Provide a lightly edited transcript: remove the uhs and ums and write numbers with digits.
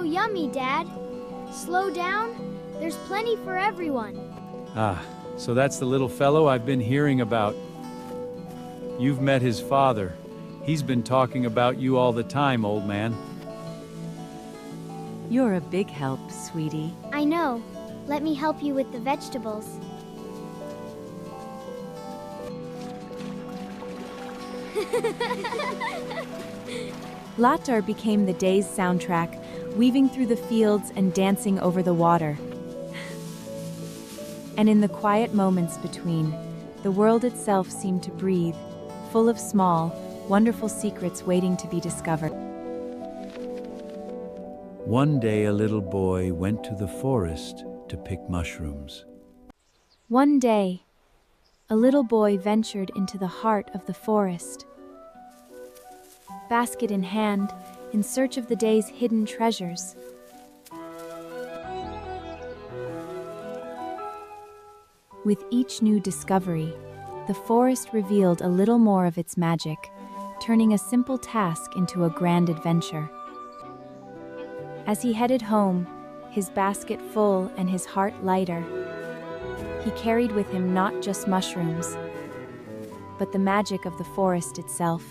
yummy, Dad. Slow down. There's plenty for everyone. Ah, so that's the little fellow I've been hearing about. You've met his father. He's been talking about you all the time, old man. You're a big help, sweetie. I know. Let me help you with the vegetables. Latar became the day's soundtrack, weaving through the fields and dancing over the water. And in the quiet moments between, the world itself seemed to breathe, full of small, wonderful secrets waiting to be discovered. One day a little boy went to the forest to pick mushrooms. One day, a little boy ventured into the heart of the forest. Basket in hand, in search of the day's hidden treasures. With each new discovery, the forest revealed a little more of its magic, turning a simple task into a grand adventure. As he headed home, his basket full and his heart lighter, he carried with him not just mushrooms, but the magic of the forest itself.